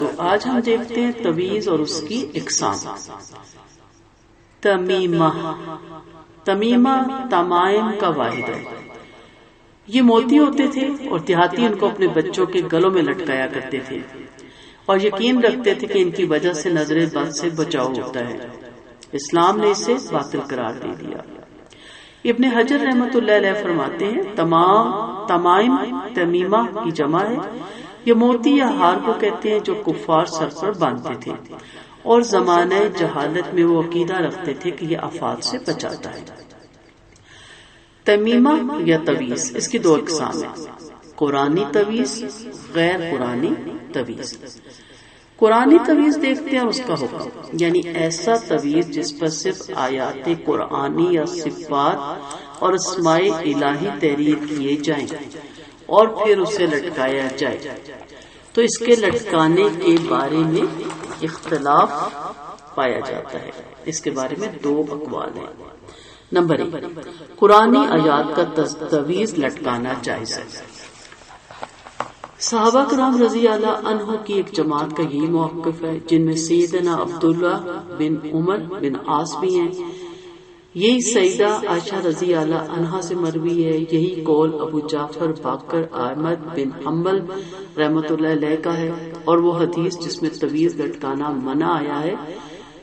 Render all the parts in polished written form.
تو آج ہم دیکھتے ہیں تویز اور اس کی اقسام۔ تمیمہ، تمیمہ تمائم کا واحد ہے۔ یہ موتی ہوتے تھے اور دیہاتی ان کو اپنے بچوں کے گلوں میں لٹکایا کرتے تھے اور یقین رکھتے تھے کہ ان کی وجہ سے نظر بد سے بچاؤ ہوتا ہے۔ اسلام نے اسے باطل قرار دے دیا۔ ابن حجر رحمۃ اللہ علیہ فرماتے ہیں تمائم تمیمہ کی جمع ہے۔ یہ موتی یا ہار کو کہتے ہیں جو کفار سر پر باندھتے تھے اور زمانہ جہالت میں وہ عقیدہ رکھتے تھے کہ یہ آفات سے بچاتا ہے۔ تمیمہ یا تویز، اس کی دو اقسام ہیں، قرآنی تویز، غیر قرآنی تویز۔ قرآنی تویز دیکھتے ہیں اس کا حکم، یعنی ایسا تویز جس پر صرف آیات قرآنی یا صفات اور اسماء الہی تحریر کیے جائیں اور پھر اسے لٹکایا جائے۔ تو اس کے لٹکانے کے بارے میں اختلاف پایا جاتا ہے۔ اس کے بارے میں دو اقوال ہیں۔ نمبر 1، قرآنی آیات کا تویز لٹکانا جائز ہے۔ صحابہ کرام رضی اللہ عنہ کی ایک جماعت کا یہی موقف ہے، جن میں سیدنا عبداللہ بن عمر بن عاص بھی ہیں۔ یہی سیدہ عائشہ رضی اللہ عنہا سے مروی ہے۔ یہی قول ابو جعفر باقر احمد بن حنبل رحمۃ اللہ علیہ کا ہے، اور وہ حدیث جس میں تویز لٹکانا منع آیا ہے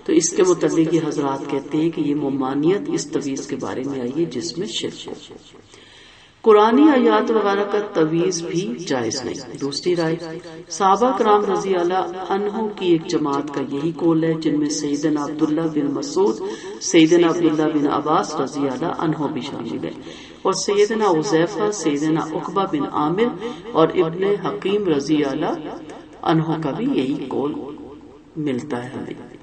تو اس کے متعلق یہ حضرات کہتے ہیں کہ یہ ممانعت اس تویز کے بارے میں آئی ہے جس میں شرک ہو۔ قرآنی آیات وغیرہ کا تویز بھی جائز نہیں۔ دوسری رائے، صحابہ کرام رضی اللہ عنہ کی ایک جماعت کا یہی قول ہے، جن میں سیدنا عبداللہ بن مسعود، سیدنا عبداللہ بن عباس رضی اللہ عنہ بھی شامل ہے، اور سیدنا حذیفہ، سیدنا عقبہ بن عامر اور ابن حکیم رضی اللہ عنہ کا بھی یہی قول ملتا ہے ہمیں۔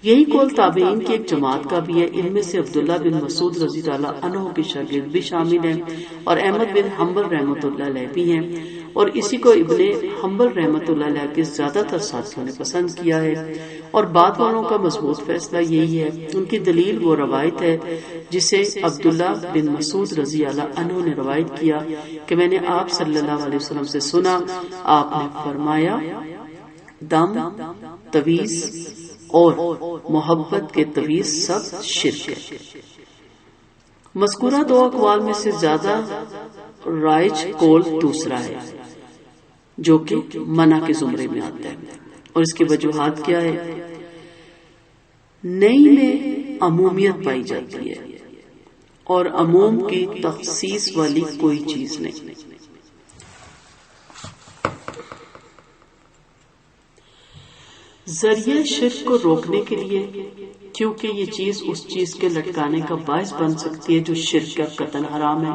یہی قول تابعین کی ایک جماعت کا بھی ہے۔ ان میں سے عبداللہ بن مسعود رضی اللہ عنہ کے شاگرد بھی شامل ہیں، اور احمد بن حنبل رحمۃ اللہ علیہ بھی ہیں، اور اسی کو ابن حنبل رحمۃ اللہ علیہ کے زیادہ تر ساتھیوں نے پسند کیا ہے، اور بعد والوں کا مضبوط فیصلہ یہی ہے۔ ان کی دلیل وہ روایت ہے جسے عبداللہ بن مسعود رضی اللہ عنہ نے روایت کیا کہ میں نے آپ صلی اللہ علیہ وسلم سے سنا، آپ نے فرمایا دم، تویز اور محبت کے تویز سب شرک ہے۔ مذکورہ دو اقوال میں سے زیادہ رائج قول دوسرا ہے، جو کہ منع کے زمرے میں آتا ہے، اور اس کی وجوہات کیا ہے؟ نئی میں عمومیت پائی جاتی ہے اور عموم کی تخصیص والی کوئی چیز نہیں۔ ذریعہ شرک کو روکنے کے لیے، کیونکہ یہ چیز اس چیز کے لٹکانے کا باعث بن سکتی ہے جو شرک کا قطعاً حرام ہے۔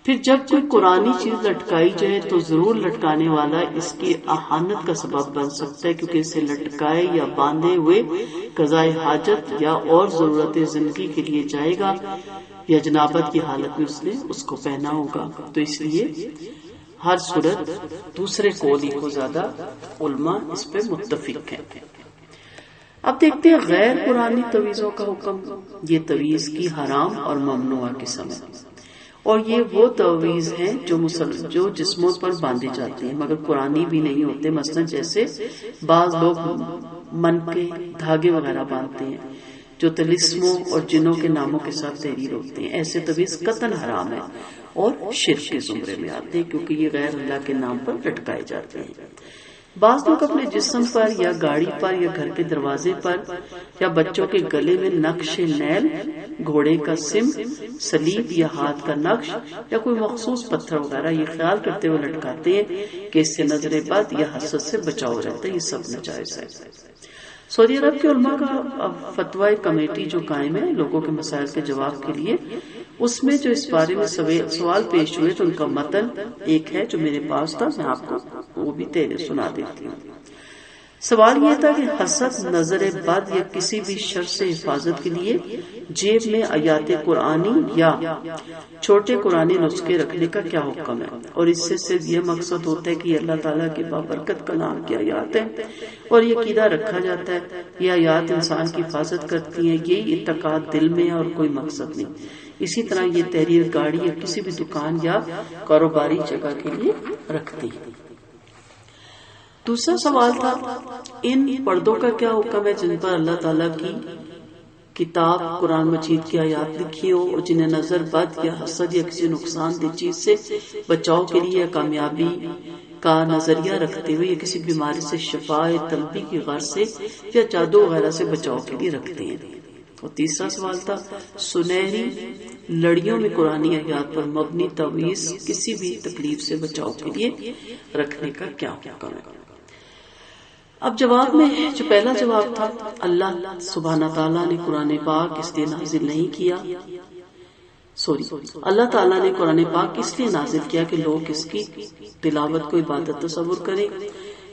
پھر جب کوئی قرآنی چیز لٹکائی جائے تو ضرور لٹکانے والا اس کی اہانت کا سبب بن سکتا ہے، کیونکہ اسے لٹکائے یا باندھے ہوئے قضائے حاجت یا اور ضرورت زندگی کے لیے جائے گا، یا جنابت کی حالت میں اس نے اس کو پہنا ہوگا۔ تو اس لیے ہر صورت دوسرے قولی کو زیادہ علماء اس پہ متفق ہیں۔ اب دیکھتے ہیں غیر قرآنی تویزوں کا حکم۔ یہ تویز کی حرام اور ممنوع قسم ہے، اور یہ وہ تویز ہیں جو جسموں پر باندھی جاتی ہیں مگر قرآنی بھی نہیں ہوتے۔ مثلا جیسے بعض لوگ من کے دھاگے وغیرہ باندھتے ہیں جو طلسموں اور جنوں کے ناموں کے ساتھ تحریر ہوتے ہیں، ایسے تویز قطعاً حرام ہے اور شرک کے زمرے میں آتے ہیں، کیونکہ یہ غیر اللہ کے نام پر لٹکائے جاتے ہیں۔ بعض لوگ اپنے جسم پر یا گاڑی پر یا گھر کے دروازے پر یا بچوں کے گلے میں نقش نیل، گھوڑے کا سم، صلیب یا ہاتھ کا نقش یا کوئی مخصوص پتھر وغیرہ یہ خیال کرتے ہوئے لٹکاتے ہیں کہ اس سے نظر بد یا حسد سے بچاؤ رہتا ہے۔ یہ سب ناجائز ہے۔ سعودی عرب کے علماء کا فتوی کمیٹی جو قائم ہے لوگوں کے مسائل کے جواب کے لیے، اس میں جو اس بارے میں سوال پیش ہوئے تو ان کا متن ایک ہے جو میرے پاس تھا، میں آپ کو وہ بھی سنا دیتی ہوں۔ سوال یہ تھا کہ حسد، نظر بد یا کسی بھی شر سے حفاظت کے لیے جیب میں آیات قرآنی یا چھوٹے قرآنی نسخے رکھنے کا کیا حکم ہے، اور اس سے صرف یہ مقصد ہوتا ہے کہ یہ اللہ تعالیٰ کے بابرکت کلام کی آیات ہیں اور یہ عقیدہ رکھا جاتا ہے یہ آیات انسان کی حفاظت کرتی ہیں، یہی اعتقاد دل میں ہے اور کوئی مقصد نہیں۔ اسی طرح یہ تحریر گاڑی یا کسی بھی دکان یا کاروباری جگہ کے لیے رکھتی ہے۔ دوسرا سوال تھا ان پردوں کا کیا حکم ہے جن پر اللہ تعالیٰ کی کتاب قرآن مجید کی آیات لکھی ہو اور جنہیں نظر بد یا حسد یا کسی نقصان دہ چیز سے بچاؤ کے لیے یا کامیابی کا نظریہ رکھتے ہوئے یا کسی بیماری سے شفا طلبی کی غرض سے یا جادو وغیرہ سے بچاؤ کے لیے رکھتے ہیں. اور تیسرا سوال تھا سنہری لڑیوں میں قرآنی آیات پر مبنی تعویذ کسی بھی تکلیف سے بچاؤ کے لیے رکھنے کا کیا حکم ہے. اب جواب میں جو پہلا جواب تھا اللہ سبحانہ تعالیٰ نے قرآن پاک اس لیے نازل نہیں کیا اللہ تعالیٰ نے قرآن پاک اس لیے نازل کیا کہ لوگ اس کی تلاوت کو عبادت تصور کریں،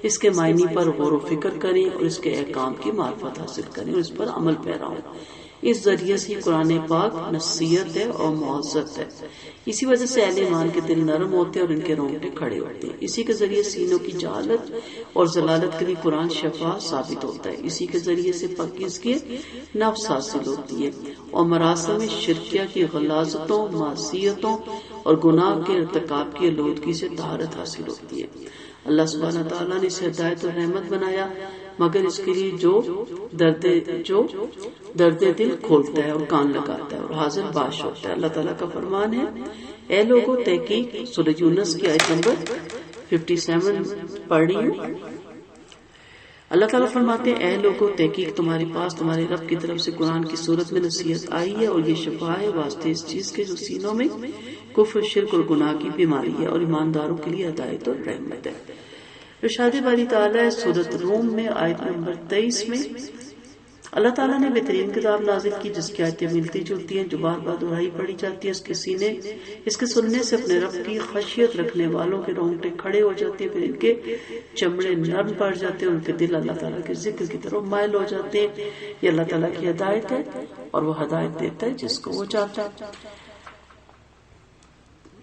اس کے معنی پر غور و فکر کریں اور اس کے احکام کی معرفت حاصل کریں اور اس پر عمل پیرا ہوں. اس ذریعے سے قرآن پاک نصیحت ہے اور معزت ہے. اسی وجہ سے اہل ایمان کے دل نرم ہوتے ہیں اور ان کے رونگٹے کھڑے ہوتے ہیں. اسی کے ذریعے سینوں کی جہالت اور ضلالت کے لیے قرآن شفا ثابت ہوتا ہے. اسی کے ذریعے سے پاکیزگی نفس حاصل ہوتی ہے اور مراسم شرکیہ کی غلاظتوں، معصیتوں اور گناہ کے ارتکاب کی آلودگی سے طہارت حاصل ہوتی ہے. اللہ سبحانہ تعالیٰ نے اسے ہدایت اور رحمت بنایا، مگر اس کے لیے جو درد دل کھولتا ہے اور کان لگاتا ہے اور حاضر باش ہوتا ہے. اللہ تعالیٰ کا فرمان ہے اے لوگوں تحقیق سورہ یونس کی آیت نمبر 57 پڑھ رہی ہوں. اللہ تعالیٰ فرماتے ہیں اے لوگوں تحقیق تمہارے پاس تمہارے رب کی طرف سے قرآن کی صورت میں نصیحت آئی ہے اور یہ شفا ہے واسطے اس چیز کے جو سینوں میں کفر، شرک اور گناہ کی بیماری ہے اور ایمانداروں کے لیے ہدایت اور رحمت ہے. ارشاد باری تعالیٰ سورۃ روم میں آیت نمبر 23 میں اللہ تعالیٰ نے بہترین کتاب نازل کی جس کی آیتیں ملتی جلتی ہیں، جو بار بار دہرائی پڑھی جاتی ہے. اس کے سننے سے اپنے رب کی خشیت رکھنے والوں کے رونگٹے کھڑے ہو جاتے ہیں، پھر ان کے چمڑے نرم پڑ جاتے ہیں، ان کے دل اللہ تعالیٰ کے ذکر کی طرف مائل ہو جاتے ہیں. یہ اللہ تعالیٰ کی ہدایت ہے اور وہ ہدایت دیتا ہے جس کو وہ چاہتا ہے.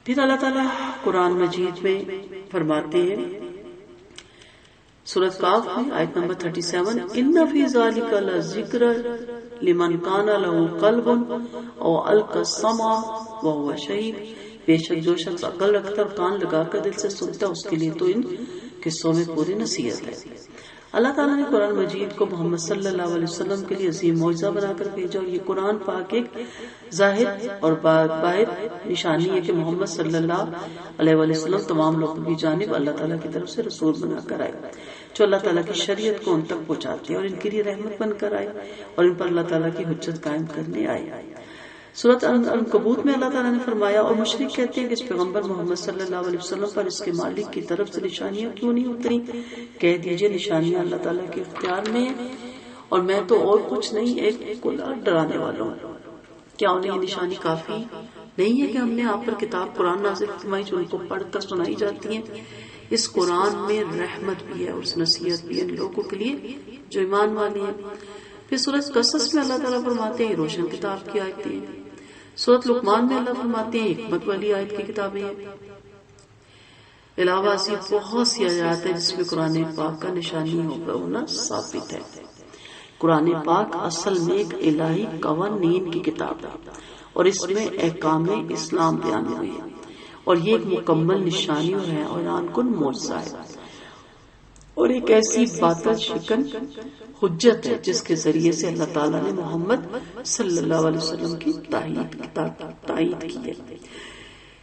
پھر اللہ تعالیٰ قرآن مجید میں فرماتے ہیں سورۃ کاف میں آیت نمبر 37 ان فی ذالک لذکر لمن کان لہ قلب او القى السمع وهو شہید. بے شک جو شخص عقل رکھتا اور کان لگا کر دل سے سنتا اس کے لیے تو ان قصوں میں پوری نصیحت ہے. اللہ تعالیٰ نے قرآن مجید کو محمد صلی اللہ علیہ وسلم کے لیے عظیم معجزہ بنا کر بھیجا اور یہ قرآن پاک ایک ظاہر اور باہر نشانی ہے کہ محمد صلی اللہ علیہ وسلم تمام لوگوں کی جانب اللہ تعالیٰ کی طرف سے رسول بنا کر آئے جو اللہ تعالیٰ کی شریعت کو ان تک پہنچاتے اور ان کے لیے رحمت بن کر آئے اور ان پر اللہ تعالیٰ کی حجت قائم کرنے آئے. سورۃ عنکبوت میں اللہ تعالیٰ نے فرمایا اور مشرک کہتے ہیں کہ اس پیغمبر محمد صلی اللہ علیہ وسلم پر اس کے مالک کی طرف سے نشانیاں کیوں نہیں اتری. کہہ دیجئے نشانیاں اللہ تعالیٰ کے اختیار میں ہیں اور میں تو اور کچھ نہیں ایک کلا ڈرانے والا ہوں. کیا انہیں یہ نشانی کافی نہیں ہے کہ ہم نے آپ پر کتاب قرآن نازل فرمائی جو ان کو پڑھ کر سنائی جاتی ہیں. اس قرآن میں رحمت بھی ہے اور نصیحت بھی ہے ان لوگوں کے لیے جو ایمان والے ہیں. پھر سورۃ قصص میں اللہ تعالیٰ فرماتے ہیں روشن کتاب کی آیتیں ہیں. سورۃ لقمان میں اللہ فرماتے ہیں حکمت والی آیت کی کتابیں ہیں. علاوہ سے بہت سی آیات ہیں جس میں قرآن پاک کا نشانی ہونا ثابت ہے. قرآن پاک اصل میں ایک الہی قوانین کی کتاب ہے اور اس میں احکام اسلام بیان ہوئے ہیں اور یہ ایک مکمل نشانی اور حیران کن معجزہ ہے اور ایک ایسی باطل شکن حجت ہے جس کے ذریعے سے اللہ تعالیٰ نے محمد صلی اللہ علیہ وسلم کی تائید کی ہے.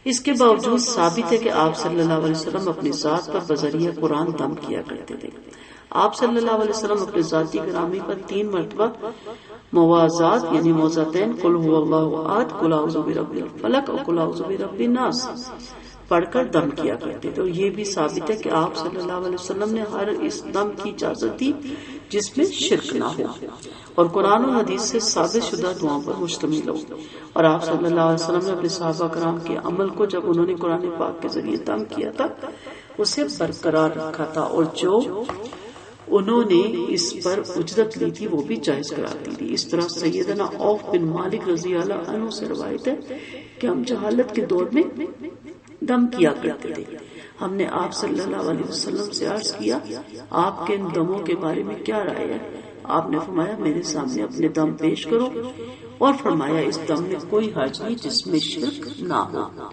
اس کے باوجود ثابت ہے کہ آپ صلی اللہ علیہ وسلم اپنی ذات پر بذریعہ قرآن دم کیا کرتے تھے. آپ صلی اللہ علیہ وسلم اپنے ذاتی گرامی پر 3 مرتبہ موازات یعنی موزتین قل هو اللہ احد قل اعوذ برب الفلق اور قل اعوذ برب الناس پڑھ کر دم کیا کرتے تھے. اور یہ بھی ثابت ہے کہ آپ صلی اللہ علیہ وسلم نے ہر اس دم کی اجازت دی جس میں شرک نہ ہو اور قرآن و حدیث سے ثابت شدہ دعاؤں پر مشتمل ہو. اور آپ صلی اللہ علیہ وسلم نے اپنے صحابہ کرام کے عمل کو جب انہوں نے قرآن پاک کے ذریعے دم کیا تھا اسے برقرار رکھا تھا اور جو انہوں نے اس پر اجرت لی تھی وہ بھی جائز قرار دی تھی. اس طرح سیدنا عوف بن مالک رضی اللہ عنہ سے روایت ہے کہ ہم جہالت کے دور میں دم کیا کرتے تھے. ہم نے آپ صلی اللہ علیہ وسلم سے عرض کیا آپ کے ان دموں کے بارے میں کیا رائے ہے؟ آپ نے فرمایا میرے سامنے اپنے دم پیش کرو اور فرمایا اس دم میں کوئی حرج نہیں جس میں شرک نہ ہو.